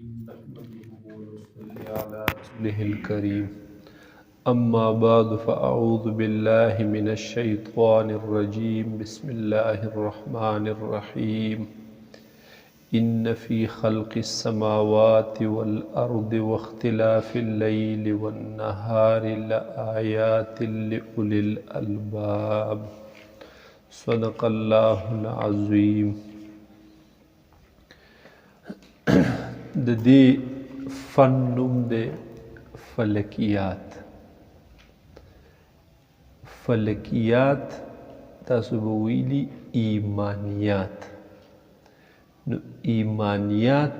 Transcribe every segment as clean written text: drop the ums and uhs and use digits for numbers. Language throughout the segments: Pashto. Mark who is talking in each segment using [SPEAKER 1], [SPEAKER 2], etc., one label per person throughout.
[SPEAKER 1] نحمده ونصلي على رسوله الكريم أما بعد فأعوذ بالله من الشيطان الرجيم بسم الله الرحمن الرحيم إن في خلق السماوات والأرض واختلاف الليل والنهار لآيات لأولي الألباب صدق الله العظيم. د دې فن نوم دی فلکیات. فلکیات تاسو به ویلي ایمانیات. نو ایمانیات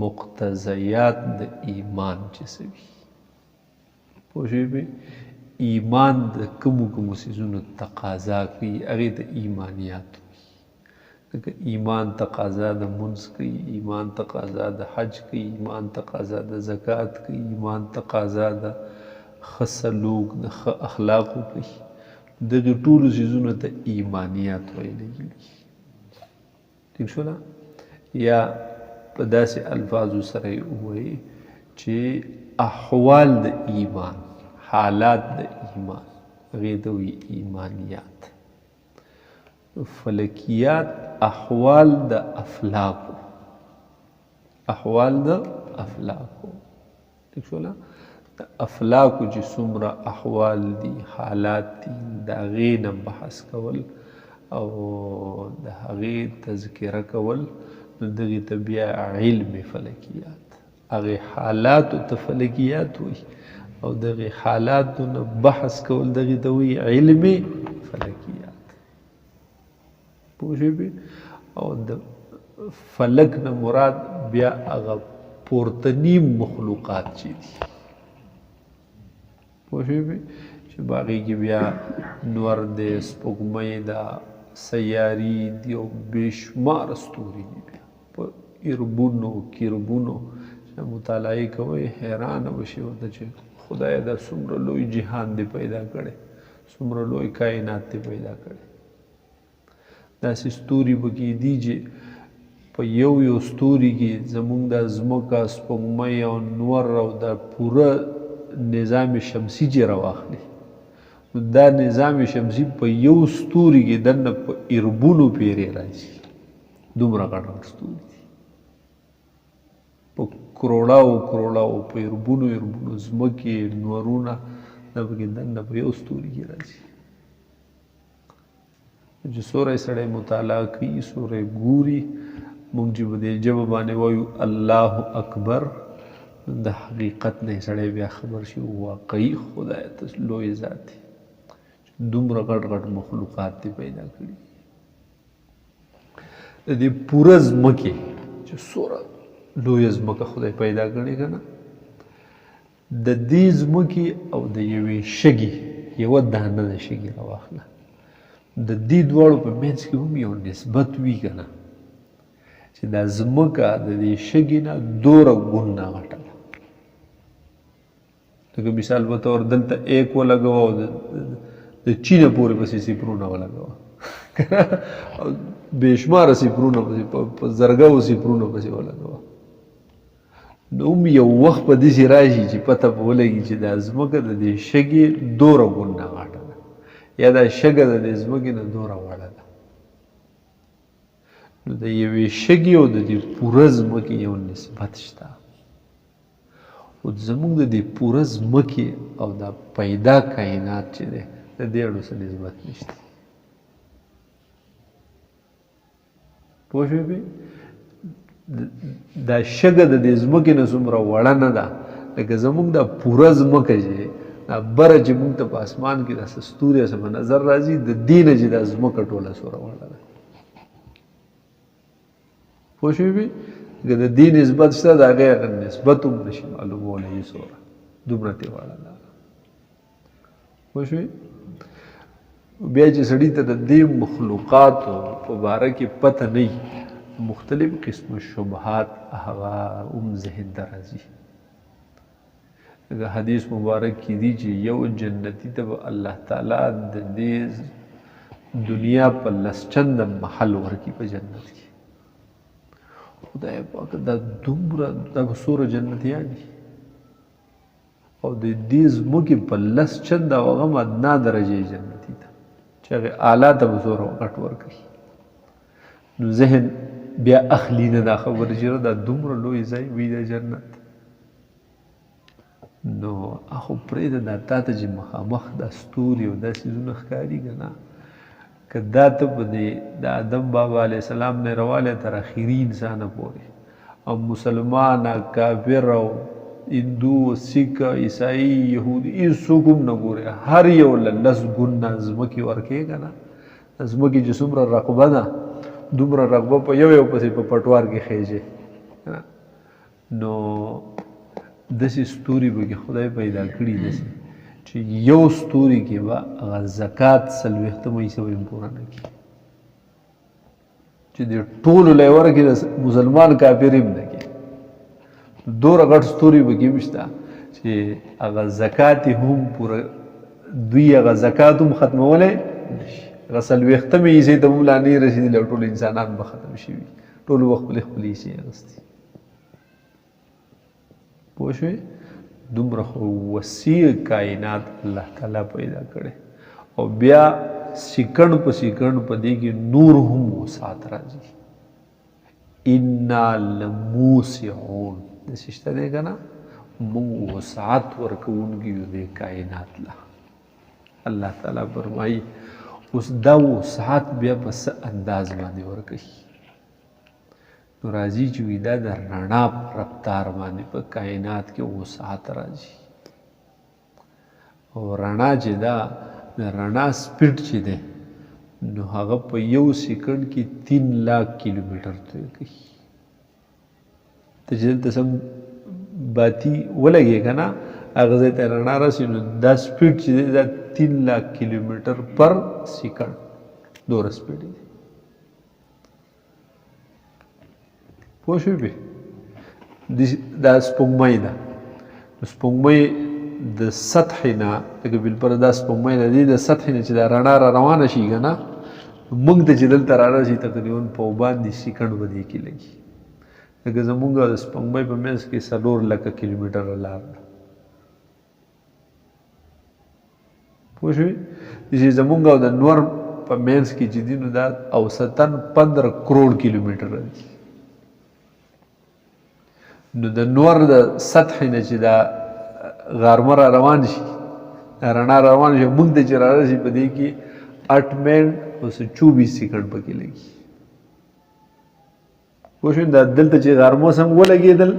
[SPEAKER 1] مقتضیات د ایمان چې څه وي پوه شوې ایمان د کومو څیزونو تقاضا کوي هغې ته ایمانیات وي. لکه ایمان تقاضا د منځ کوي، ایمان تقاضا د حج کوي، ایمان تقاضا د زکات کوي، ایمان تقاضا د ښه سلوک د ښه اخلاقو کوي. دغې ټولو څیزونو ته ایمانیات ویلی کېږي. ٹھیک شو ده؟ یا په داسې الفاظو سره یې ووایي چې احوال د ایمان، حالات د ایمان، هغې ته وایي ایمانیات. فلکیات احوال د افلاکو، احوال د افلاکو. ٹھیک شو نه؟ د افلاکو چې څومره احوال دي، حالات دي، د هغې نه بحث کول او د هغې تذکره کول، نو دغې ته بیا علم فلکیات، هغې حالاتو ته فلکیات وایي او دغې حالاتو نه بحث کول دغې ته وایي علم فلکیات. پوه شوې؟ او د فلک نه مراد بیا هغه پورتني مخلوقات چې دي. پوه شوې؟ چې باغې کې بیا نور دی، سپوږمۍ ده، سیاري دي او بېشماره ستوري دي. بیا په اربونو کربونو چې مطالعه کوئ حیرانه به شئ ورته چې خدایه دا څومره لوی جهان دی پیدا کړی، څومره لوی کائنات دی پیدا کړی. داسې ستوري پکې دي چې په یو یو ستوري کې زموږ د ځمکه، سپوږمۍ او نور او دا پوره نظام شمسي چې راواخلي، نو دا نظام شمسي په یو ستوري کې دننه په اربونو پیرې راځي. دومره غټ غټ ستوري دي، په کروڑاو کروڑاو په اربونو اربونو ځمکې نورونه دا پکې دننه په یو ستوري کې راځي. چې سوره سړی مطالعه کوي، سوره ګوري، موږ چې په دې ژبه باندې وایو الله اکبر، د حقیقت نه سړی بیا خبر شي واقعي خدای ته لوی ذات دی، دومره غټ غټ مخلوقات دی پیدا کړي. د دې پوره ځمکې چې څومره لویه ځمکه خدای پیدا کړې که نه، د دې ځمکې او د یوې شګې یوه دانه د شګې راواخله، د دې دواړو په منځ کې هم یو نسبت وي که نه، چې دا ځمکه د دې شګې نه دوره ګونه غټه ده. لکه مثال په طور دلته ایک ولګوه او د چینه پورې پسې صفرونه ولګوه، او بېشماره صفرونه پسې په زرګو صفرونه پسې ولګوه، نو هم یو وخت په داسې راشي چې پته به ولګي چې دا ځمکه د دې شګې دوره ګونه غټه ده، یا دا شګه د دې ځمکې نه دوره وړه ده. نو د یوې شګې او د دې پوره ځمکې یو نسبت شته، او زموږ د دې پوره ځمکې او دا پیدا کائنات چې دی د دې اړو څه نسبت نشته. پوه شوې؟ دا شګه د دې ځمکې نه څومره وړه نه ده، لکه زموږ دا پوره ځمکه چې دا بره چې موږ ته په اسمان کې داسې ستوري څه په نظر راځي، د دې نه چې دا ځمکه ټوله څومره وړه ده. پوه شوې؟ که د دې نسبت شته، د هغې نسبت هم نشي معلومولی څومره دومره ترې وړه ده. پوه شوې؟ بیا چې سړي ته د دې مخلوقاتو په باره کې پته نه وي، مختلف قسم شبهات هغه هم ذهن ته راځي. حدیث مبارک کی دی چې یو جنتی ته الله تعالی د دې دنیا په لسچند محل ورکی په جنت کې، خدای پاک دا دومره دا به څومره جنتیان دي او د دې ځمکې په 10 چنده او هغه هم ادنا درجې جنتي ده چې هغې اعلی ته به زور او غټ ورکوي نو ذهن بیا اخلي نه دا خبره چې دا دومره لوی ځای وي د جنت نو خو پرېږده دا تا ته چې مخامخ دا ستوري او دا څیزونه ښکاري که نه که دا ته په د آدم بابا علیه السلام نه روالی تر اخري انسانه پورې او مسلمان کافر او هندو سکھ عیسائی یهودي هېڅوک هم نه ګورې هر یو له 10 ګونه ځمکې ورکوې که نه ځمکې چې څومره رقبه ده دومره رقبه په یو پسې په پټوار کې خیژې نو داسې ستوري به کې خدای پیدا کړي داسې چې یو ستوري کې به هغه زکات 40 حصه به هم پوره نه کړي چې د ټولو له یې ورکړي د مسلمان کافر هم نه کړي دومره غټ ستوري به کې هم شته چې هغه زکات هم پوره دوی هغه زکات هم ختمولی نه شي هغه 40 حصې ته هم لا نه رسېدلي او ټول انسانان به ختم شوي ټولو به خپلې خپلې حصې اخیستې پوه شوې دومره خو وسیع کائنات الله تعالی پیدا کړی او بیا سیکنډ په سیکنډ په دې کې نور هم وسعت راځي انا لموسعون داسې شته دی که نه موږ وسعت ورکوونکي یو دې کائنات له الله تعالی فرمایي اوس دا وسعت بیا په څه انداز باندې ورکوي نو راځي چې وي دا د رڼا په رفتار باندې په کائنات کې وسعت راځي او رڼا چې دا د رڼا سپیډ چې دی نو هغه په 1 سیکنډ کې 3 लाख کیلومیټر طی کوي ته چې دلته سم باتی ولګې که نه هغه ځای ته رڼا رسي نو دا سپیډ چې دی دا 3 लाख کیلومیټر پر سیکنډ دومره سپیډ دی پوه شوې پې دا سپوږمۍ ده سپوږمۍ د سطحې نه لکه بالپره دا سپوږمۍ د دې د سطحې نه چې دا رڼا را روانه شي که نه موږ ته چې دلته را رسي تقریبا په باندې سیکنډ به دې کې لګي لکه زمونږ د سپوږمۍ په منځ کې 4 لکه کیلومیټره لار ده پوه شوې چې زمونږ د نور په منځ کې چې دي نو دا اوسطا 15 کروڑ کیلومیټره دي نو د نور د سطحې نه چې دا غارمه را روان شي رڼا را روان شي موږ ته چې را رسي په دې کې 8 منټ او 24 سیکنډ پکې لګي پوه شوې دا دلته چې غارمه سم ولګېدل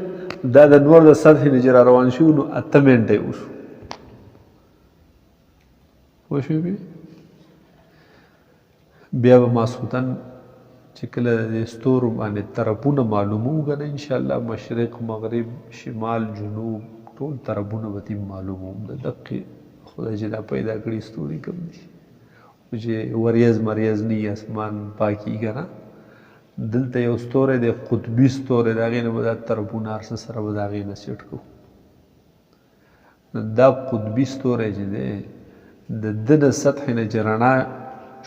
[SPEAKER 1] دا د نور د سطحې نه چې را روان شو نو 8 منټه یې وشو پوه شوې بیا به ماسخوتن چې کله د ستورو باندې طرفونه معلومو که نه انشاءالله مشرق مغرب شمال جنوب ټول طرفونه به تیم معلومو د دقې خدای چې دا پیدا کړي ستوري کوم دي چې وریځ مریځ نه اسمان پاکي که نه دلته یو ستوری دی قطبي ستوری د هغې نه به دا طرفونه هر څه سره به د هغې نه سیټ کړو دا قطبي ستوری چې دی د ده د سطحې نه چې رڼا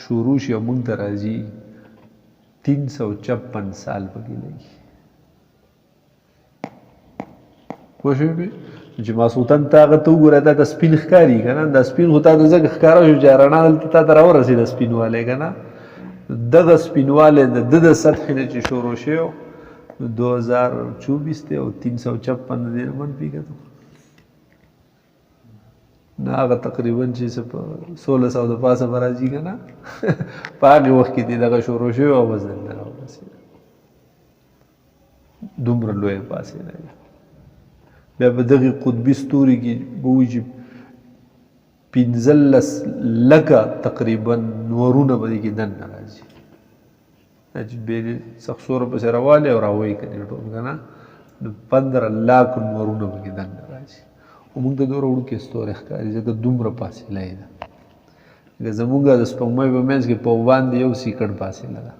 [SPEAKER 1] شروع شي او موږ ته راځي 356 سال پکې لګي پوه شوې پې چې ماسخوتن ته هغه ته وګوره دا د سپین ښکاري که نه دا سپین خو تا ته ځکه ښکاره شو چې رڼا دلته تا ته راورسېده سپینوالی که نه دغه سپینوالی د ده د سطحې نه چې شروع شوی 2024 دی او 356 د دې نه منفي کتو نه هغه تقریبا چې څه په 1600 د پاسه به راځي که نه په هغې وخت کې دې دغه شروع شوی او بس دلته راورسېده دومره لویه فاصله ده بیا په دغې قطبي ستوري کې به وایي چې 15 لکه تقریبا نورونه به دې کې دننه راځي چې بې سخصوره پسې راوالي او راوایي که دې ټول که نه نو 15 لاک نورونه به کې دننه راځي خو موږ ته دومره وړوکې ستوري ښکاري ځکه دومره فاصله یې ده لکه زمونږ د سپوږمۍ په منځ کې په باندې 1 سیکنډ فاصله ده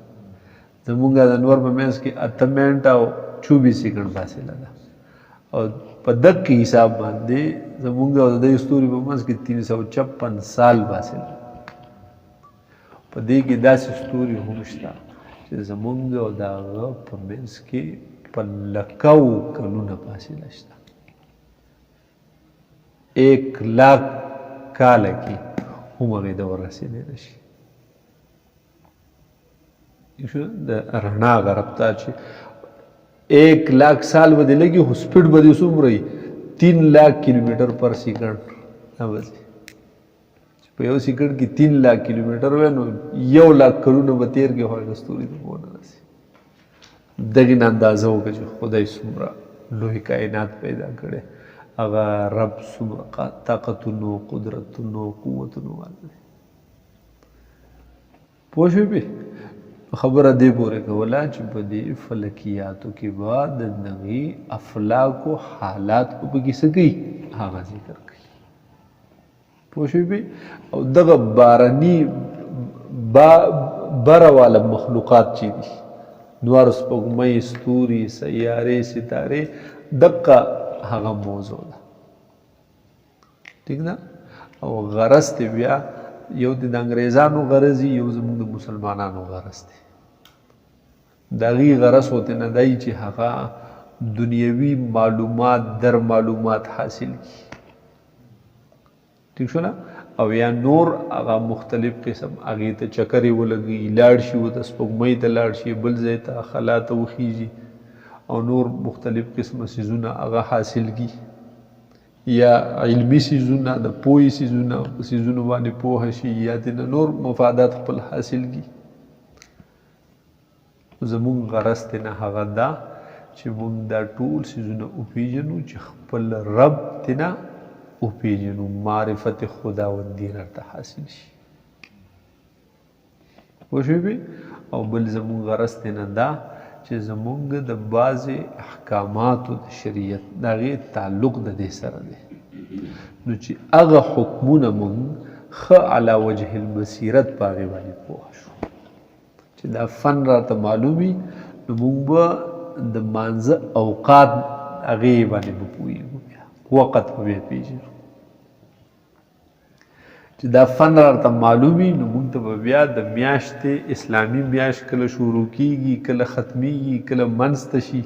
[SPEAKER 1] زمونږ د نور په منځ کې 8 منټه او 24 سیکنډ فاصله ده او په دقې حساب باندې زمونږ او د دې ستوري په منځ کې 356 سال فاصله په دې کې داسې ستوري هم شته چې زمونږ او د هغه په منځ کې په لکو کلونه فاصله شته 1,00,000 کاله کې هم هغې ته ورسېدی نه شي د رڼا غرب ته چې 1,00,000 سال به دې لګي خو سپیډ به دې څومره وي 3,00,000 کیلومیټر پر سیکنډ نه به ځي چې په یو سیکنډ کې 3,00,000 کیلومیټر وی نو 1,00,000 کلونه به تېر کړي خو هغه ستوري ته به ونه رسي دغې نه اندازه وکړه چې خدای څومره لوی کائنات پیدا کړی هغه رب څومره طاقتونو قدرتونو قوتونو والا دی پوه شوې پې خبره دې پورې کوله چې په دې فلکیاتو کې به د دغې افلاکو حالات به پکې څه کوي هغه ذکر کوي پوه شوې پې او دغه بارني بره والا مخلوقات چې دي نور سپوږمۍ ستوري سیارې ستارې دقه هغه موضوع ده ٹھیک ده او غرض دی بیا یو د انګریزانو غرض یو زموږ د مسلمانانو غرض دی د هغې غرض ورته نه دی چې هغه دنیوي معلومات در معلومات حاصل کړي ٹھیک شو نه او یا نور هغه مختلف قسم هغې ته چکرې ولګي لاړ شي ورته سپوږمۍ ته لاړ شي بل ځای ته خلا ته وخیږي او نور مختلف قسمه څیزونه هغه حاصل کړي یا علمي څیزونه د پوهې څیزونه په څیزونو باندې پوهه شي یا ترې نور مفادات خپل حاصل کړي زموږ غرض ترې نه هغه ده چې موږ دا ټول څیزونه وپېژنو چې خپل رب ترې نه وپېژنو معرفت خداوندي راته حاصل شي پوه شوې پې او بل زموږ غرض ترې نه ده چې زمونږ د بعضې احکاماتو د شریعت د هغې تعلق د دې سره دی نو چې هغه حکمونه مونږ ښه علی وجه البصیرت په هغې باندې پوه شو چې دا فن راته معلوم وي نو مونږ به د مانځه اوقات هغې باندې به پوهېږو بیا وقت به بیا پېژنو چې دا فن راته معلوم وي نو موږ ته به بیا د میاشتې اسلامي میاشت کله شروع کېږي کله ختمیږي کله منځ ته شي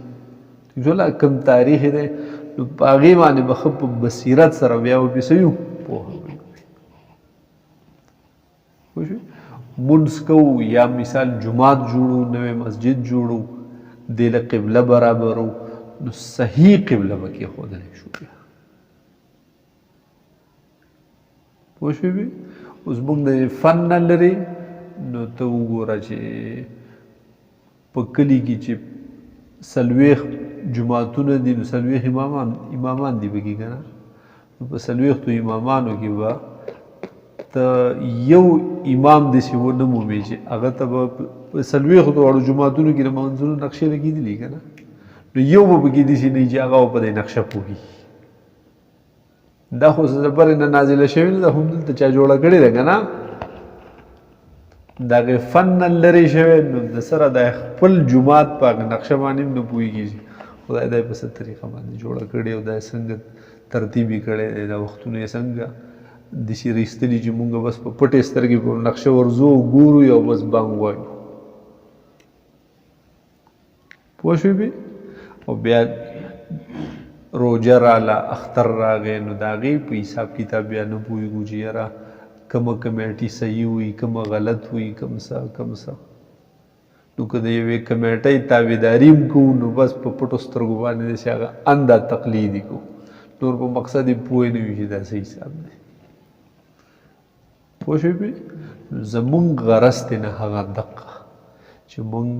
[SPEAKER 1] ټول کم تاریخ دی نو په هغې باندې به ښه په بصیرت سره بیا به پې څه یو پوهه پوه شوې مونځ کوو یا مثال جومات جوړو نوی مسجد جوړو دې له قبله برابرو نو صحیح قبله به کېښودلی شو بیا پوه شوې اوس موږ د فن نه لرې نو ته وګوره چې په کلي کې چې 40 جوماتونه دي نو 40 امامان دي پکې که نه نو په 40 امامانو کې به ته یو امام داسې ونه مومې چې هغه ته به په 40 دواړو جوماتونو کې د منځونو نقشې لګېدلي که نه نو یو به پکې داسې نه وي چې هغه به په دې نقشه پوهېږي دا خو د برې نه نازله شوې نه ده هم دلته چا جوړه کړې ده که نه د هغې فن نه لرې شوی نو د سره د خپل جومات په هغه نقشه باندې هم نه پوهېږي خدای دا یې په څه طریقه باندې جوړه کړې او دا یې څنګه ترتیب یې کړی دی دا وختونه یې څنګه داسې رایستلي چې مونږ بس په پټې سترګې په نقشه ورځو ګورو او بس بانګ وایو پوه شوې بې او بیا روجه راله اختر راغی نو د هغې په حساب کتاب بیا نه پوهېږو چې یاره کومه کمیټي صحیح وي کومه غلط وي کوم څه نو که د یوې کمیټۍ تابعداري هم کوو نو بس په پټو سترګو باندې داسې هغه انده تقلید یې کوو نور په مقصد یې پوه نه وي چې دا صحیح حساب دی پوه شوې پې زمونږ غرض دی نه هغه دقه چې مونږ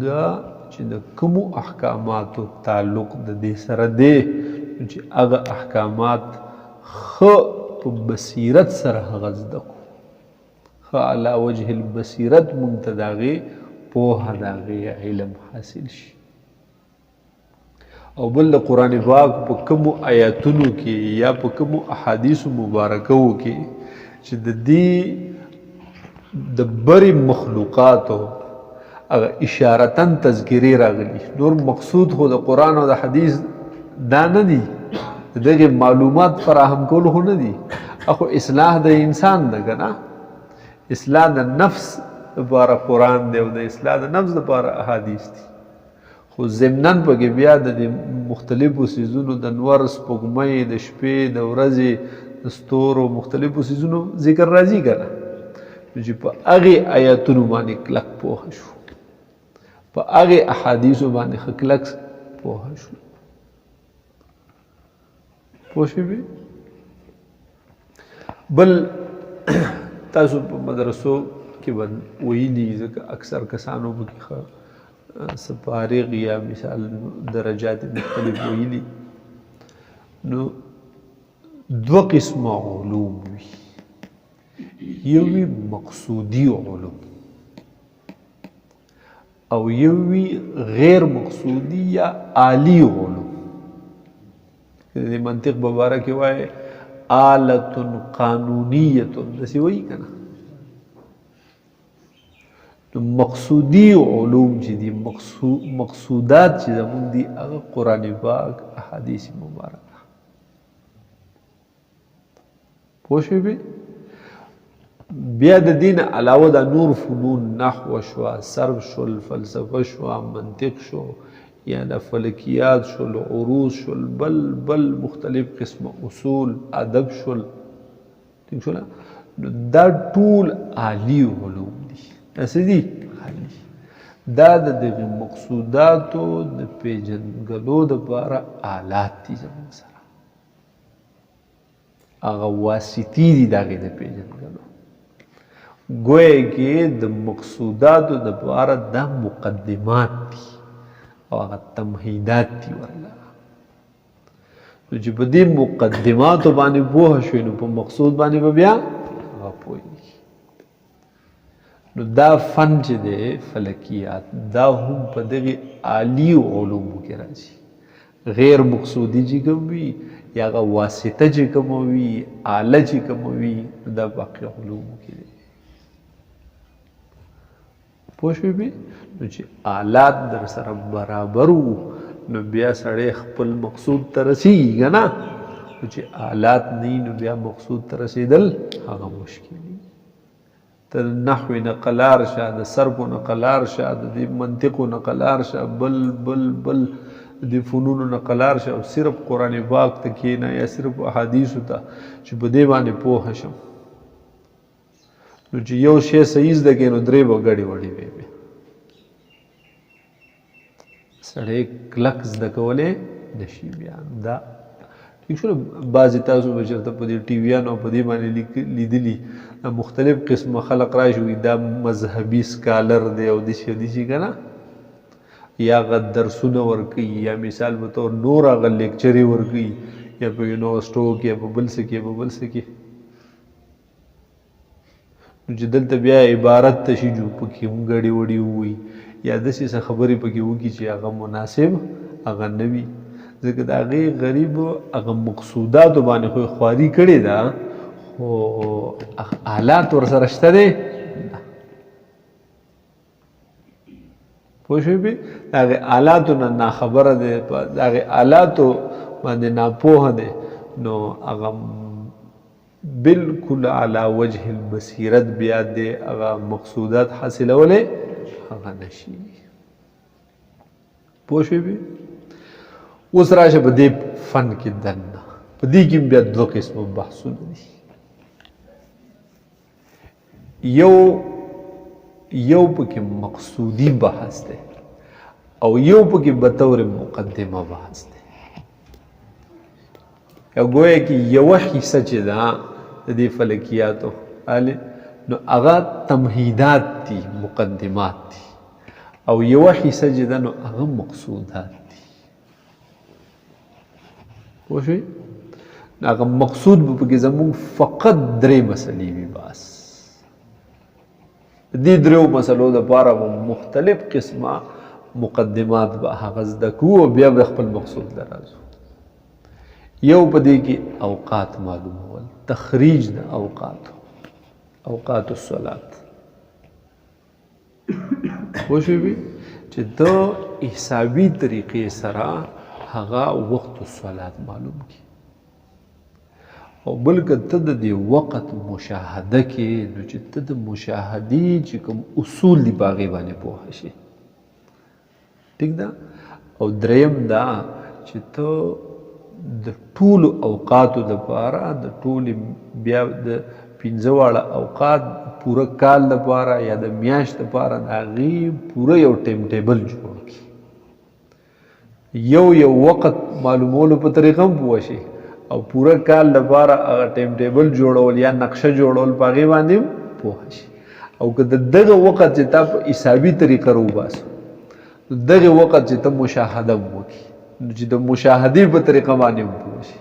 [SPEAKER 1] چې د کومو احکاماتو تعلق د دې سره دی چې هغه احکامات ښه په بصیرت سره هغه زده کړو ښه علی وجه البصیرت مونږ ته د هغې پوهه د هغې علم حاصل شي او بل د قرآن پاک په کومو آیاتونو کې یا په کومو احادیثو مبارکو کې چې د دې د برې مخلوقاتو هغه اشارتاً تذکرې راغلي نور مقصود خو د قرآن او د حدیث دا نه دي د دغې معلومات فراهم کول خو نه دي اخو اصلاح د انسان ده که نه اصلاح د نفس دپاره قرآن دی او د اصلاح د نفس دپاره احادیث دي خو ضمناً پکې بیا د مختلفو څیزونو د نور سپوږمۍ د شپې د ورځې د ستورو مختلفو څیزونو ذکر راځي که نه نو چې په هغې آیاتونو باندې کلک پوه شو په هغې احادیثو باندې ښه کلک پوه شو پوه شوې بل تاسو په مدرسو کې به ویلي ځکه اکثر کسانو پکې ښه فارغ یا مثال درجات مختلف ویلي نو دو قسم علوم وي یو وي مقصودي علوم او یو وي غیر مقصودي یا عالی علوم د منطق مبارک کې وایي آلة قانونیة داسې وایي که نه مقصودی علوم چې دي مقصودات چې زمونږ دي هغه قرآن پاک احادیث مبارکه پوه شوې بیا د دین علاوه د نور فنون نحو شوه صرف شول فلسفه شوه منطق شو یا د فلکیات شول عروض شول بل مختلف قسم اصول ادب شول ٹھیک شوله نو دا ټول عالی علوم دي داسې دي دا د دغې مقصوداتو د پیژندګلو دپاره آلات دي زموږ سره هغه واسطې دي د هغې د پیژندګلو ګویا کې د مقصوداتو دپاره دا مقدمات دي او هغه تمهیدات دي ورله نو چې په دې مقدماتو باندې پوه شوې نو په مقصود باندې به بیا هغه پوهېږي نو دا فن چې دی فلکیات دا هم په دغې عالی علومو کې راځي غیر مقصودي چې کوم وي یا هغه واسطه چې کومه وي آله چې کومه وي دا باقي علومو کې دی پوه شوې نو چې آلات در سره برابر وو نو بیا سړی خپل مقصود ته رسېږي که نه نو چې آلات نه نو بیا مقصود ته رسېدل هغه مشکل وي ته د نحوې نه قلار شه د صرفو نه قلار شه د دې منطقو نه قلار شه بل د فنونو نه قلار شه او صرف قرآن پاک ته کښېنه یا صرف احادیثو ته چې په دې باندې پوه شم نو چې یو شی صحیح زده کړې نو درې به ګډې وډې وې بیا سړی کلک زده کولی نشي بیا دا ٹھیک شو بعضې تاسو به چېرته په دې ټي ویانو په دې باندې لیدلي مختلف قسمه خلق راشي وي دا مذهبي سکالر دی او داسې داسې که نه یا هغه درسونه ورکوي یا مثال په طور نور هغه لیکچرې ورکوي یا په یونیورسټو کې یا په بل څه کې په بل څه کې نو چې دلته بیا عبارت ته شي جو پکې هم ګډې وډې ووایي یا داسې څه خبرې پکې وکړي چې هغه مناسب هغه نه وي ځکه د هغې غریب هغه مقصوداتو باندې خو خواري کړې ده خو آلات ورسره شته دی پوه شوې د هغې آلاتو نه ناخبره دی د هغې آلاتو باندې ناپوهه دی نو هغه بالکل علی وجه البصیرت بیا دی هغه مقصودات حاصلولی هغه نشي پوه شوې اوس راشه په دې فن کې دننه په دې کې بیا دوه قسمه بحثونه دي یو پکې مقصودی بحث دی او یو پکې بطور مقدمه بحث دی یا گویا کې یوه حصه چې ده د دې فلکیاتو نو هغه تمهیدات دي مقدمات دي او یوه حصه چې ده نو هغه مقصودات دي پوه شوې هغه مقصود به پکې زموږ فقط درې مسلې وي بس دې دریو مسلو دپاره به مختلف قسمه مقدمات به هغه زده کوو او بیا به خپل مقصود ته راځو یو په دې کې اوقات معلومول تخریج د اوقات الصلات پوه شوې چې د حسابي طریقې سره هغه وخت الصلات معلوم کی او بل که ته د دې وخت مشاهده کې نو چې ته د مشاهدې چې کوم اصول دي په هغې باندې پوه شي ټیک ده. او دریم دا چې ته د ټولو اوقاتو دپاره د ټولې بیا د پنځه واړه اوقات پوره کال دپاره یا د میاشت دپاره د هغې پوره یو ټایم ټیبل جوړ کړي. یو وخت معلومولو په طریقه هم پوه شي او پوره کال دپاره هغه ټایم ټیبل جوړول یا نقشه جوړول په هغې باندې هم پوه شي. او که د دغه وخت چې تا په حسابي طریقه راوباسو نو دغه وخت چې ته مشاهده هم وکړي نو چې د مشاهدې په طریقه باندې هم پوه شي.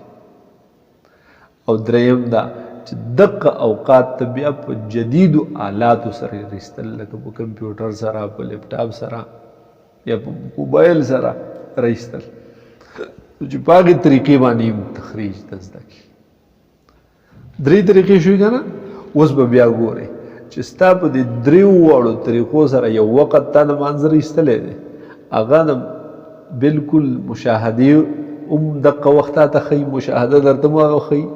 [SPEAKER 1] او دریم دا چې دغه اوقات ته بیا په جدیدو آلاتو سره رایستل، لکه په کمپیوټر سره، په لیپټاپ سره یا په موبایل سره رایستل، چې په هغې طریقې باندې هم تخریج ته زده کړي. درې طریقې شوي که نه؟ اوس به بیا ګورئ چې ستا په دې دریو واړو طریقو سره یو وخت تا د مانځه ایستلی دی، هغه د بلکل مشاهدې هم دقه وخت تا ته ښیي، مشاهده درته هم هغه ښیي،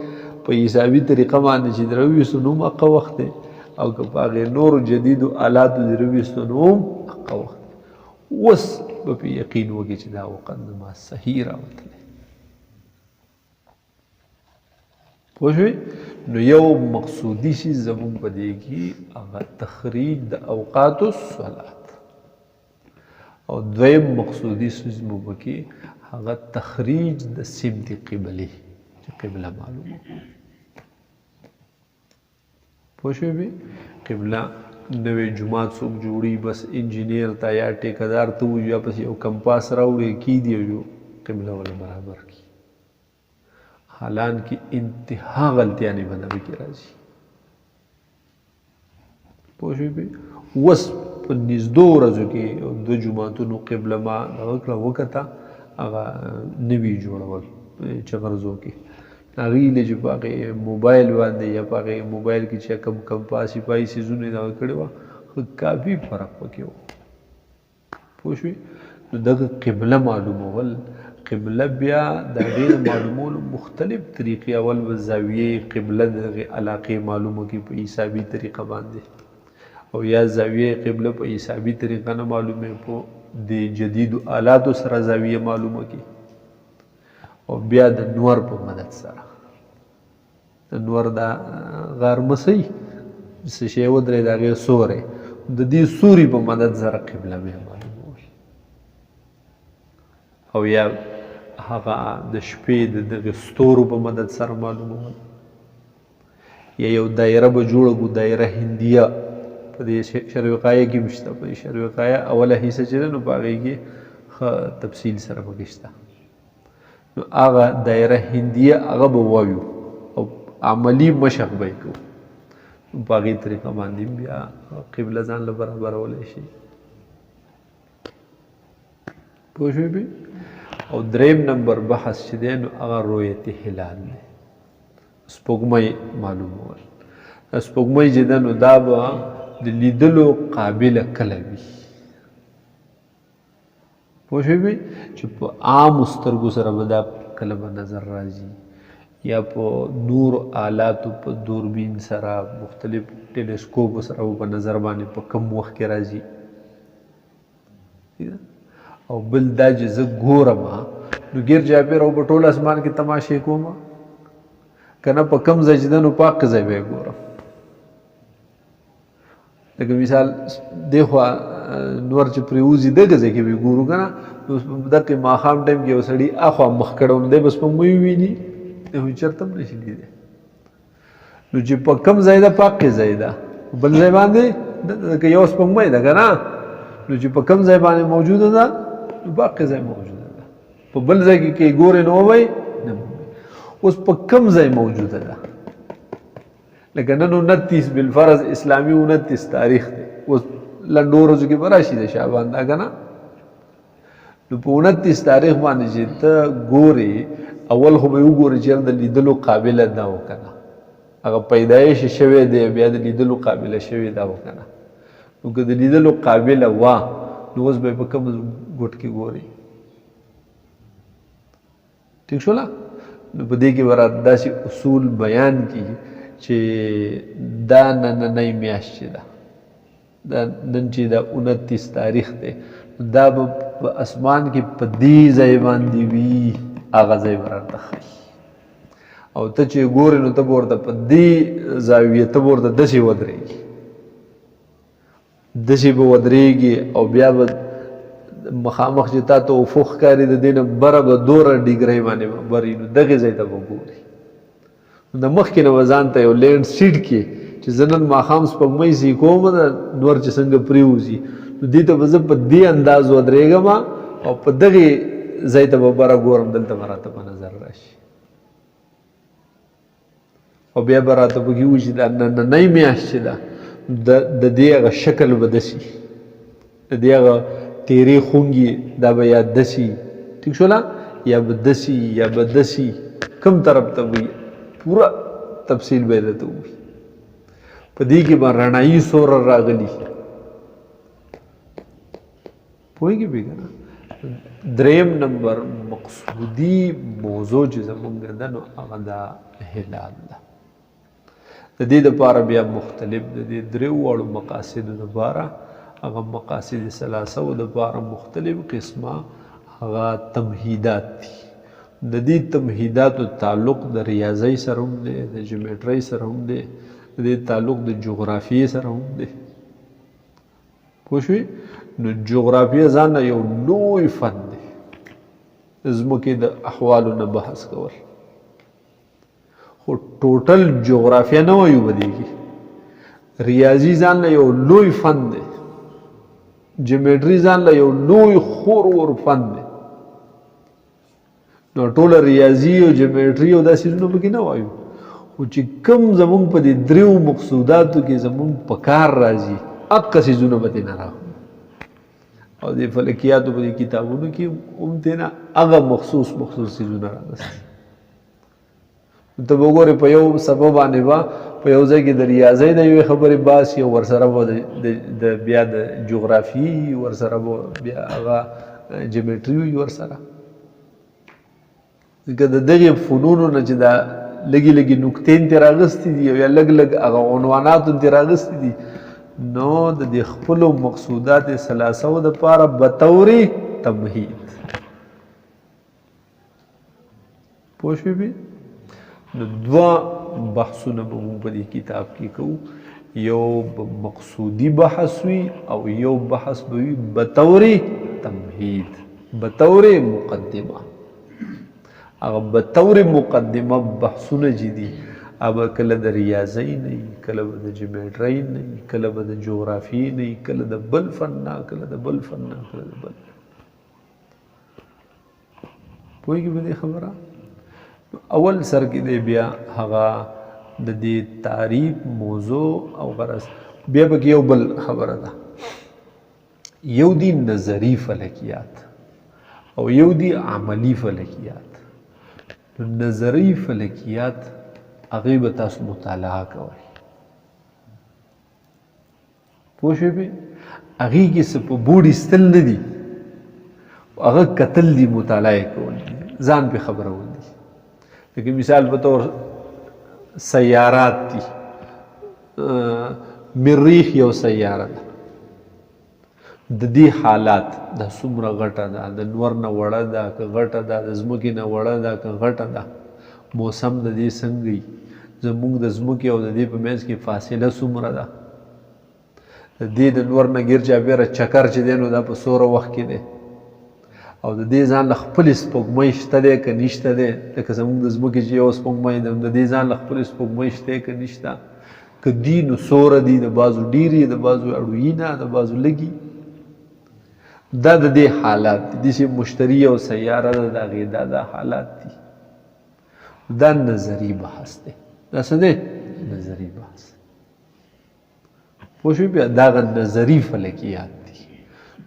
[SPEAKER 1] په حسابي طریقه باندې چې د راویستو نو هم هغه وخت دی، او که په هغې نورو جدیدو آلاتو د راویستو نو هم هغه وخت دی. اوس به پې یقین وکړي چې دا وخت زما صحیح راوتلی. پوه شوې؟ نو یو مقصودي شي زمونږ په دې کې هغه تخریج د اوقات الصلات، او دویم مقصودي شي زمونږ په کې هغه تخریج د سمت قبلې، چې قبله معلومه. پوه شوې بې؟ قبله نوې جومات څوک جوړي، بس انجینیر ته یا ټیکهدار ته ووایي یا پس یو کمپاس راوړي کیدي او یو قبله ولا برابر کړي، حالانکه انتها غلطیانې به دغه کې راځي. پوه شوې بې؟ اوس په نږدو ورځو کې دوه جوماتونو قبله ما دغه کړه وکته، هغه نوي جوړول چغرزو کې، هغې له چې په هغې موبایل باندې یا په هغې موبایل کې چې کم کمپاس پای سیزونه یې دغه کړې وه، کافي فرق پکې و. پوه شوې؟ نو دغه قبله معلومول، قبله بیا د هغې د معلومولو مختلف طریقې، اول به زاویې قبله د هغې علاقې معلومه کړي په حسابي طریقه باندې، او یا زاویې قبله په حسابي طریقه نه معلومې، په د جدیدو آلاتو سره زاویې معلومه کړي، او بیا د نور په مدد سره، د نور دا غارمسۍ څه شی ودرېد هغې سوری، د دې سوري په مدد سره قبله بیا معلومول، او یا هغه د شپې د دغې ستورو په مدد سره معلومول، یا یو دایره به جوړه کړو، دایره هندیه، په دې شروقایه کې هم شته، په دې شروقایه اوله حصه چې ده نو په هغې کې ښه تفصیل سره پکې شته. نو هغه دایره هندیه هغه به ووایو او عملي مشق به یې کوو، په هغې طریقه باندې بیا قبله ځان له برابرولی شي. پوه شوې بې؟ او دریم نمبر بحث چې دی نو هغه رؤیت هلال دی، سپوږمۍ معلومول. سپوږمۍ چې ده نو دا به د لیدلو قابله کله وي. پوه شوې بې؟ چې په عامو سترګو سره به دا کله به نظر راځي، یا په نورو آلاتو په دوربین سره، مختلف ټیلیسکوپو سره به په نظر باندې په کم وخت کې راځي. او بل دا چې زه ګورم نو ګیر چاپېره او په ټول اسمان کې تماشې کوم، که نه په کم ځای چې ده نو په هغه ځای به یې ګورم. لکه مثال دی خوا نور چې پرېوځي دغه ځای کې به یې ګورو که نه، نو دقې ماښام ټایم کې یو سړي اخوا مخ کړی نو دی به سپوږمۍ وویني، دی چېرته هم نشي لیدی. نو چې په کم ځای ده په هغې ځای ده، بل ځای باندې لکه یو سپوږمۍ ده که نه، نو چې په کم ځای باندې موجوده ده نو په هغې ځای موجوده ده، په بل ځای کې که یې ګورې نو ووایي نه ووایي. اوس په کم ځای موجوده ده، لکه نن 29 بالفرض اسلامي 29 تاریخ دی، اوس لنډو ورځو کې به راشي د شعبان دا که نه، نو په 29 تاریخ باندې چې ته ګورې، اول خو به یې وګورې چې د لیدلو قابله ده و که نه، هغه پیدایش شوی دی بیا د لیدلو قابله شوې ده و که نه. نو که د لیدلو قابله وه نو اوس به یې په کوم ګوټ کې ګورې. ټیک شوله؟ نو په دې کې به راته داسې اصول بیان کړي چې دا نننۍ میاشت چې ده، دا نن چې دا 29 تاریخ دی، دا به په اسمان کې په دې ځای باندې وي هغه ځای به راته ښایي او ته چې ګورې نو ته به ورته په دې زاویې ته به ورته داسې ودرېږي داسې به ودرېږي او بیا به مخامخ چې تا ته افق ښکاري د دې نه بره به دوره ډیګرۍ باندې به بري نو دغې ځای ته به ګوري د مخکې نه به ځان ته یو لینډ سیټ کې چې زه نن ماښام سپوږمۍ سي کوم د نور چې څنګه پرېوځي نو دې ته به زه په دې انداز ودرېږم او په دغې ځای ته به بره ګورم دلته به راته په نظر راشي او بیا به راته پکې وشي دا نننۍ میاشت چې ده د دې هغه شکل به داسي د دې هغه تیرې خونګي دا به یا داسي ټیک شوله یا به داسي یا به داسي کوم طرف ته وي پوره تفصیل به یې درته ووایي په دې کې به رڼایي سوره راغلي پوهېږي بې که نه دریم نمبر مقصودي موضوع چې زمونږ ده نو هغه دا هلال ده د دې دپاره بیا مختلف د دې دریو واړو مقاصدو دپاره هغه مقاصد ثلاثه دپاره مختلف قسمه هغه تمهیدات دي د دې تمهیداتو تعلق د ریاضۍ سره هم دی د جیومټرۍ سره هم دی د دې تعلق د جغرافیې سره هم دی پوه شوې نو جغرافیه ځان یو لوی فن دی ځمکې د احوالو نه بحث کول خو ټوټل جغرافیه نه وایو به دې کې ریاضي ځان له یو لوی فن دی جیومټري ځان له یو لوی خور ور فن دی نو ټوله ریاضي او جیومټري او دا څیزونه پکې نه وایو خو چې کوم زمونږ په دې دریو مقصوداتو کې زمونږ په کار راځي هغه څیزونه به ترې نه راغلو او دې فلکیاتو په دې کتابونو کې هم ترې نه هغه مخصوص څیزونه راغلي ته به وګورې په یو سبب باندې به په یو ځای کې د ریاضۍ د یوې خبرې باسي او ورسره به د بیا د جغرافي ورسره به بیا هغه جیومټري وي ورسره ځکه د دغې فنونو نه چې دا لږې لږې نکتې ترې راغستې دي او یا لږ لږ هغه عنوانات ترې راغستې دي نو د دې خپلو مقصودات ثلاثو دپاره بطور تمهید پوه شوې بې نو دوه بحثونه به مونږ په دې کتاب کې کوو یو مقصودي بحث وي او یو بحث به وي بطور تمهید بطور مقدمه هغه بطور مقدمه بحثونه چې دي هغه کله د ریاضۍ نه وي کله به د جیومټرۍ نه وي کله به د جغرافیې نه وي کله د بل فن نه کله د بل فن نه کله د بل پوهېږي په دې خبره اول سر کې دی بیا هغه د دې تعریف موضوع او غرض بیا پکې یو بل خبره ده یو دی نظري فلکیات او یو دی عملی فلکیات نظري فلکیات هغې به تاسو مطالعه کوئ پوه شوې پې هغې کې څه په بوډ ایستل نه دي هغه کتل دي مطالعه کول دي ځان پې خبرول دي لکه مثال په طور سیارات دي مریخ یو سیاره ده د دې حالات د څومره غټه ده د نور نه وړه ده که غټه ده د ځمکې نه وړه ده که غټه ده موسم د دې څنګه وي زموږ د ځمکې او د دې په منځ کې فاصله څومره ده د دې د نور نه ګیر چاپېره چکر چې دی نو دا په څومره وخت کې دی او د دې ځان له خپلې سپوږمۍ شته دی که نشته دی لکه زموږ د ځمکې چې یو سپوږمۍ ده د دې ځان له خپلې سپوږمۍ شته که نشته که دي نو څومره دي د بعضو ډېرې د بعضو اړوي نه د بعضو لږي دا د دې حالات دي داسې مشتري او سیاره ده د هغې دا حالات دي دا نظري بحث دی دا څه دی نظري بحث پوه شوې بیا دا هغه نظري فلکیات دي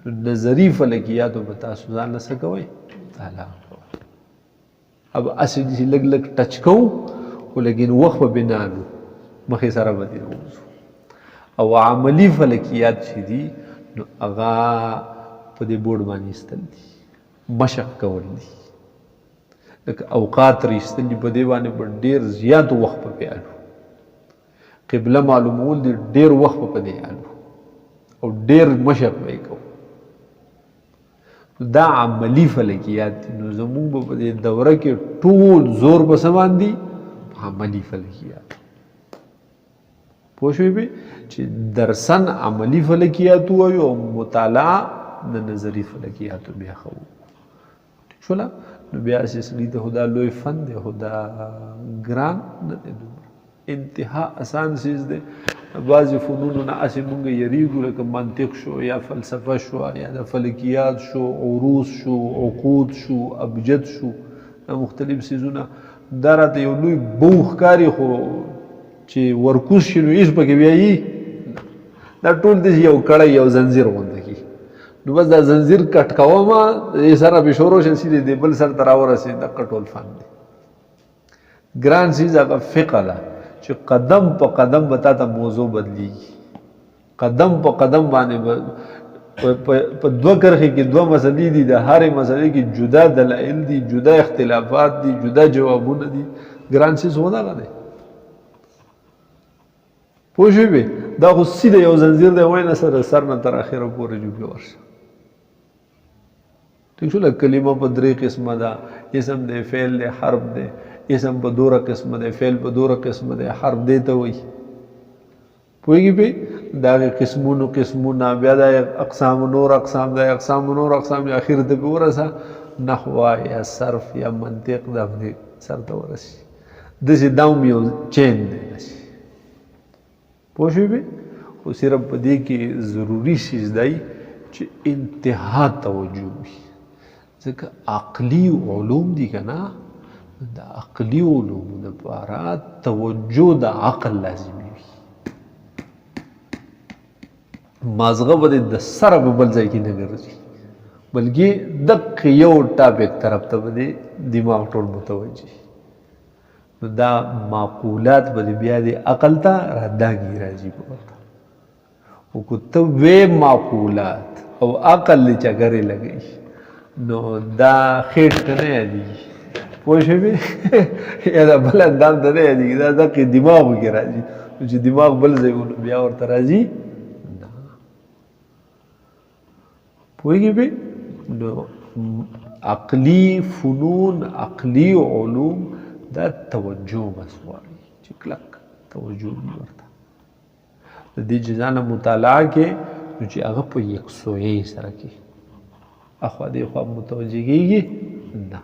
[SPEAKER 1] نو نظري فلکیاتو به تاسو ځان له څه کوئ مطالعه کوئ اب هسې داسې لږ لږ ټچ کوو خو لیکن وخت به بې نه لو مخې سره به دې ووځو او عملي فلکیات چې دي نو هغه په دې بورډ باندې ایستل دي مشق کول دي لکه اوقات ترې ایستل دي په دې باندې به ډېر زیات وخت په پې الو قبله معلومول دي ډېر وخت په دې الو او ډېر مشق به یې کوو دا عملی فلکیات دي. نو زمونږ به په دې دوره کې ټول زور په څه باندې؟ عملی فلکیات. پوه شوې به چې درسن عملی فلکیات وایو او مطالعه د نظري فلکیاتو بیا ښه وو. ټیک شوله؟ نو بیا چې سړي ته خو دا لوی فن دی، خو دا ګران نه دی دومره، انتها آسان چیز دی. بعضې فنونو نه هسې مونږ یریږو لکه منطق شو یا فلسفه شو یا د فلکیات شو، عروض شو، عقود شو، ابجد شو، دا مختلف څیزونه دا راته یو لوی بو ښکاري، خو چې ورکوز شي نو هېڅ پکې بیا یي دا ټول داسې یو کړی یو زنځیر غونده کي. نو بس دا زنځیر کټ کومه دې سره به شروع شي سیدې دې بل سر ته راورسېد. دغه ټول فن دی. ګران څیز هغه فقه ده چې قدم په قدم به تا ته موضوع بدلیږي، قدم په قدم باندې په دوه کرښې کې دوه مسلې دي، د هرې مسلې کې جدا دلایل دي، جدا اختلافات دي، جدا جوابونه دي. ګران څیز خو دغه دی. پوه شوې به دا خو سیده یو زنځیر دی، وایي نه سره سر نه تر اخره پورې جوګې ورشه. ٹھیک شو؟ کلمه په درې قسمه ده، اسم دی، فعل دی، حرف دی. اسم په دوره قسمه دی، فعل په دوره قسمه دی، حرف دی ته وایي. پوهېږي پې د هغې قسمونه بیا دا اقسام نور اقسام دا اقسام نور اقسام اخر ته پې ورسه نحوه یا صرف یا منطق دا پې سر ته ورسي. داسې دا هم یو چین دی داسې. پوه شوې بې؟ خو صرف په دې کې ضروري څیز دی چې انتها توجه وي. ځکه عقلي علوم دي که نه، د عقلي علومو دپاره توجه د عقل لازمي وي. مازغه به د سره په بل ځای کې نه ګرځي، بلکې دقې یو ټاپک طرف ته به د دماغ ټول متوجه. نو دا معقولات به بیا د عقل ته رادانګي راځي په ورته. او که ته وې معقولات او عقل له چکرې لګوي نو دا خېټ ته نه یادېږي. پوه شوې؟ یا دا بل اندام ته نه یادېږي، دا دقې دماغو کې راځي. نو چې دماغ بل ځای نو بیا ورته راځي نه. پوهېږي بې؟ نو عقلي فنون، عقلي علوم دا توجه بس غواړي چې کلک توجه وي ورته. د دې جزانه مطالعه کې نو چې هغه په یکسویۍ سره کې اخوا دې خوا متوجه کېږي نه،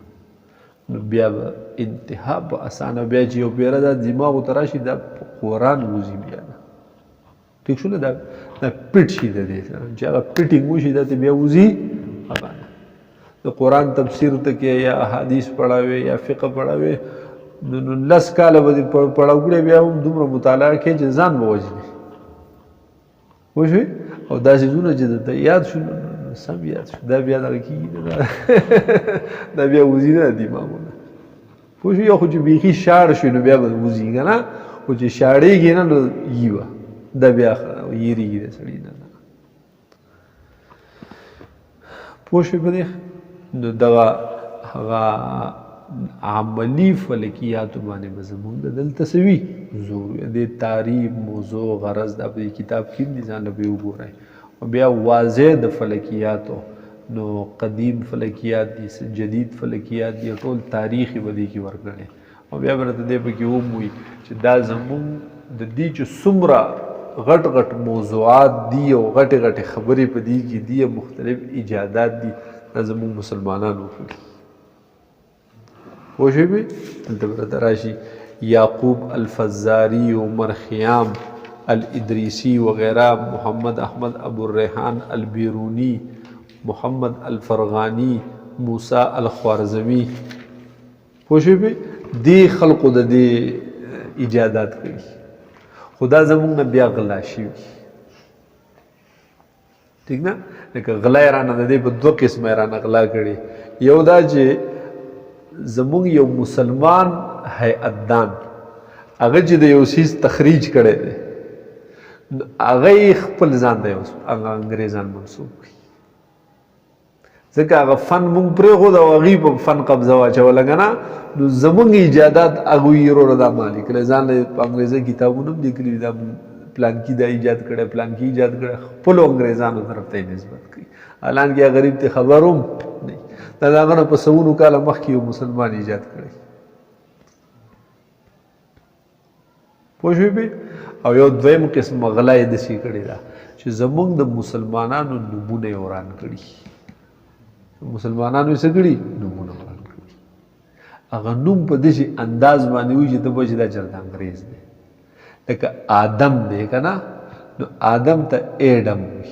[SPEAKER 1] نو بیا به انتها په اسانه بیا چې یو پیره دا دماغو ته راشي دا په قرآن وځي بیا نه. ټیک شوله؟ دا پټ شي د دې سره چې هغه پټینګ وشي دا ته بیا وځي هغه نه. د قرآن تفسیر ته کې یا احادیث پړاوې یا فقه پړاوې نو 10 کاله به دې پړاو کړی بیا هم دومره مطالعه کې چې ځان به وژنې. پوه شوې؟ او دا څیزونه چې درته یاد شو سم یاد شو دا بیا دغه کېږي دا بیا وځي نه دماغونه. پوه شو؟ یو خو چې بیخي شاړ شو نو بیا به وځي که نه، خو چې شاړېږي نه نو یي به دا بیا یېرېږي د سړي نه. پوه شوې په دې؟ نو دغه هغه عملي فلکیاتو باندې به زمونږ د دلته څه وي زور. د تعریف موضوع غرض دا په کتاب کې هم دي، ځان له به یې وګورئ. او بیا واضح د فلکیاتو نو قدیم فلکیات دي، جدید فلکیات دي، ټول تاریخ یې به دې کې ورکړی. او بیا به راته دې پکې وموي چې دا زمونږ د دې چې څومره غټ غټ موضوعات دي او غټې غټې خبرې په دې کې دي، مختلف ایجادات دي، دا زمونږ مسلمانانو وکړي. پوه شوې بې؟ دلته به راته راشي یعقوب الفزاري، عمر خیام الادریسی وغیرہ، محمد احمد ابو الریحان البیرونی، محمد الفرغانی، موسیٰ الخوارزمی. پوه شوې بې؟ دې خلقو د دې ایجادات کړي، خدا زمونږ نه بیا غلا شوي. ٹھیک نه؟ لکه غلا یې رانه د دې په 2 قسمه یې رانه غلا کړي. یو دا چې زمونږ یو مسلمان هیئت دان هغه چې د یو څیز تخریج کړی دی هغه یې خپل ځان ته هغه انګریزان منسوب کړي. ځکه هغه فن مونږ پرېښود او هغوی په فن قبضه واچوله که نه، نو زمونږ ایجادات هغوی یې وروره دا مالي کړی، ځان له په انګریزي کتابونه هم لیکلي دا پلانکي دا ایجاد کړی، پلانکي ایجاد کړی، خپلو انګریزانو طرف ته یې نسبت کوي. حالانکه غریب ته خبر هم نه دا د هغه نه په سوونو کاله مخکې یو مسلمان ایجاد کړی پوه شوې پې او یو دویم قسم غلا یې داسې کړې ده چې زمونږ د مسلمانانو نومونه یې وران کړي مسلمانانو یې څه کړي نومونه وران کړي هغه نوم په داسې انداز باندې وي چې ته به چې دا چېرته انګریز دی لکه آدم دی که نه نو آدم ته ایډم وي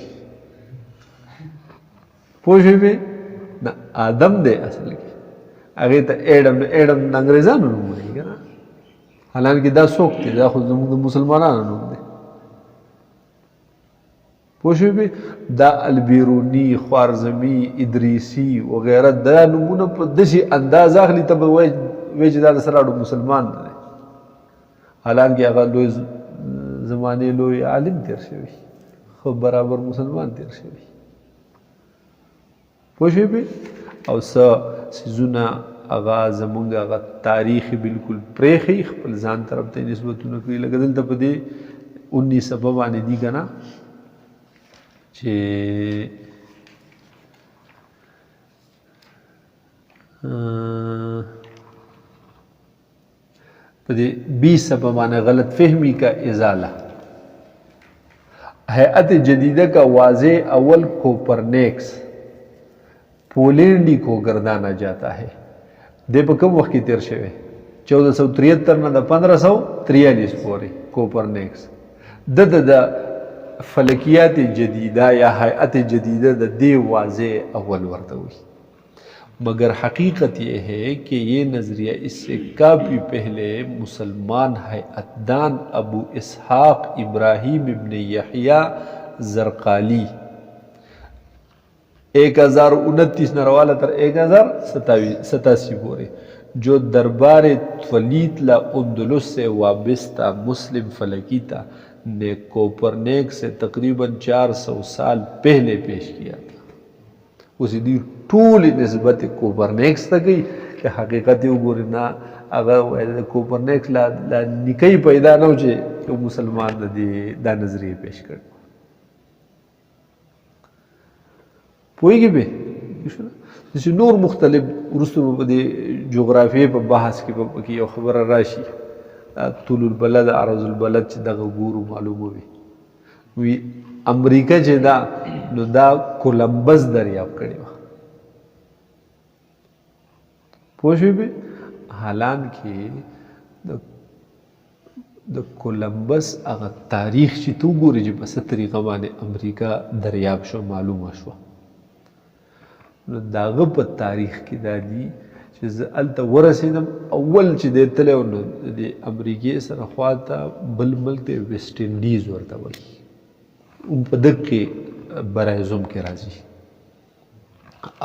[SPEAKER 1] پوه شوې پې نه آدم دی اصل کې هغې ته ایډم نو ایډم د انګریزانو نوم وایي که نه حالانکه دا څوک دی دا خو زموږ د مسلمانانو نوم دی پوه شوې پې دا البیروني خوارزمي ادریسي وغیره دا نومونه په داسې انداز اخلي ته به وایي چې دا د سراړو مسلمان دی حالانکه هغه لوی زمانې لوی عالم تیر شوی خو برابر مسلمان تیر شوی پوه شوې پې او څه څیزونه هغه زمونږ هغه تاریخ بالکل پرېښي خپل ځان طرف ته نسبتونه کوي لکه دلته په دې 19 باندې دي که نه چې په دې 20 باندې غلط فهمی کا ازاله هیئت جدیدہ کا واضح اول کوپرنیکس پولینڈی کو گردانا جاتا ہے دې په کوم وخت کې تیر شوی 1473 نه د 1543 پورې کوپرنیکس د فلکیات جدیدہ یا حیات جدیدہ د دې واضح اول ورته وي مگر حقیقت یہ ہے کہ یہ نظریہ اس سے کافی پہلے مسلمان حیاتدان ابو اسحاق ابراہیم ابن یحییٰ زرقالی 1029 نروالا تر 1087 پورے جو دربار تولیتلا اندلس سے وابستہ مسلم فلکی تھا نے کوپرنیک سے تقریباً 400 سال پہلے پیش کیا تھا اسی دی ټولې نسبت کوپرنیکس ته کوي چې حقیقت یې وګورې نه هغه کوپرنیکس لا نیکۍ پیدا نه و چې یو مسلمان دا نظریې پیش کړ پوهېږي پې داسې نور مختلف وروسته به په دې جغرافیې په بحث کې به پکې یو خبره راشي طول البلد عرض البلد چې دغه ګورو معلومه وي امریکا چې دا نو دا کولمبس دریاب کړی وه پوه شوې پې حالانکې د کولمبس هغه تاریخ چې ته وګورې چې په څه طریقه باندې امریکا دریاب شو معلومه شوه نو د هغه په تاریخ کې دا دي چې زه هلته ورسېدم اول چې دی تلی و نو د امریکې سره خواته بل ملک دی ویسټ انډیز ورته وایي په دغه برایزوم کې راځي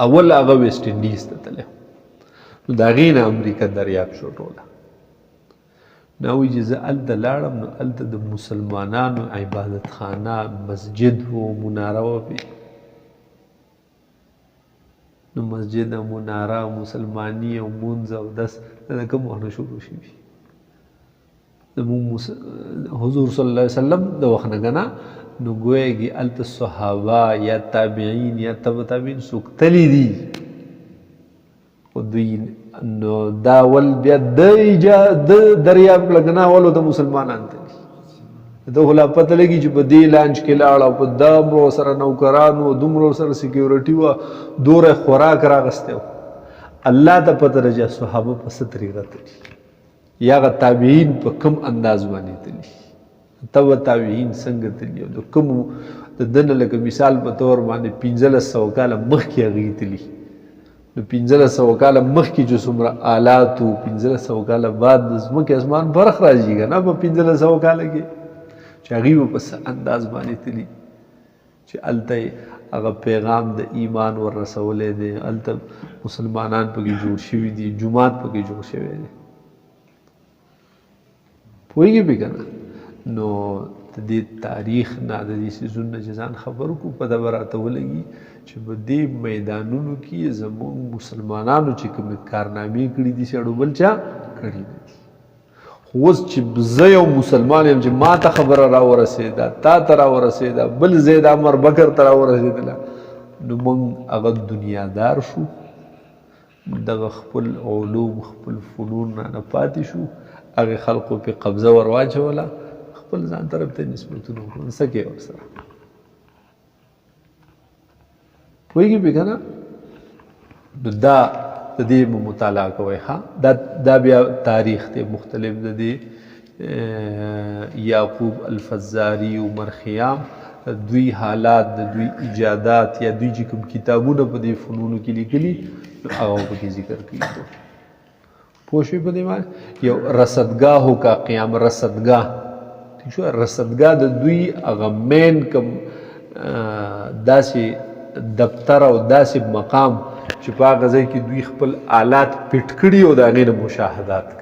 [SPEAKER 1] اول هغه ویسټ انډیز ته تلی نو د هغې نه امریکا دریاب شو ټوله نو وایي چې زه هلته لاړم نو هلته د مسلمانانو عبادت خانه مسجد و مناره وه پې نو مسجد او مناره او مسلماني او مونځ او دس دا د کوم وخت نه شروع شوي زموږ حضور صلی الله علیه وسلم د وخت نه که نه نو گویږي هلته صحابه یا تابعین یا تبع تابعین څوک تلي دي خو دوی نو دا اول بیا د دریاب کړه که نه اول د مسلمانان تلي ته خو لا پته لګي چې په دې لانچ کې لاړ او په دومره سره نوکرانو دومره سره سیکیورټي وه دوره خوراک راغستی و الله ته پته ده چې صحابه په څه طریقه تلي یا هغه تابعین په کوم انداز باندې تلي تبع تابعین څنګه تلي او د کومو د ده نه لکه مثال په طور باندې 1500 کاله مخکې هغوی تلي نو 1500 کاله مخکې چې څومره آلات و 1500 کاله بعد د ځمکې اسمان فرق راځي که نه په 1500 کاله کې چې هغوی به په څه انداز باندې تلي چې هلته هغه پیغام د ایمان ور رسولی دی هلته مسلمانان پکې جوړ شوي دي جومات پکې جوړ شوی دی پوهېږي پې که نه نو د دې تاریخ نه د دې څیزونو نه چې ځان خبر کړو پته به راته ولګي چې په دې میدانونو کې زموږ مسلمانانو چې کومې کارنامې کړي دي چې اړو بل چا کړي نه دي خو اوس چې زه یو مسلمان یم چې ما ته خبره راورسېده تا ته راورسېده بل زید عمر بکر ته راورسېدله نو موږ هغه دنیادار شو، دغه خپل علوم خپل فنون نه پاتې شو، هغې خلقو پې قبضه ور واچوله، خپل ځان طرف ته نسبتونه وکړل. څه کوې ورسره؟ پوهېږي پې که نه؟ نو دا د دې مطالعه کوئ. دا بیا تاریخ دی مختلف د دې یعقوب الفزاري، عمر خیام، دوی حالات د دوی ایجادات یا دوی چې کوم کتابونه په دې فنونو کې لیکلي هغه پکې ذکر کوي. پوه شوې په دې باندې؟ یو رصدګاهو کا قیام رصدګاه، ٹھیک شو؟ رصدګاه د دوی هغه مین کوم داسې دفتر او داسې مقام چې په هغه ځای کې دوی خپل آلات پټ کړي او د هغې نه مشاهدات کوي.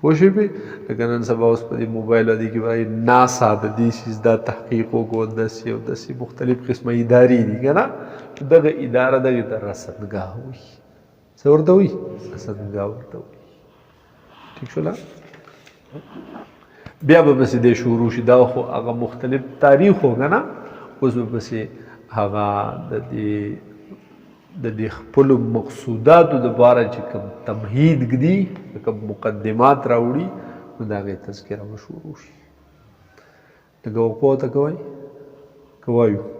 [SPEAKER 1] پوه شوې پې؟ لکه نن سبا اوس په دې موبایل دې کې وایي ناسا د دې څیز دا تحقیق وکړو، داسې او داسې مختلف قسمه ادارې دي که نه؟ دغه اداره دغې ته رصدګاه وایي. څه ورته وایي؟ رصدګاه ورته وایي. ټیک شوله؟ بیا به پسې دې شروع شي. دا خو هغه مختلف تاریخ و که نه؟ اوس به پسې هغه د دې خپلو مقصوداتو دپاره چې کوم تمهید ږدي، کوم مقدمات راوړي، نو د هغې تذکره به شروع شي. لکه وقفه ورته کوئ که وایو؟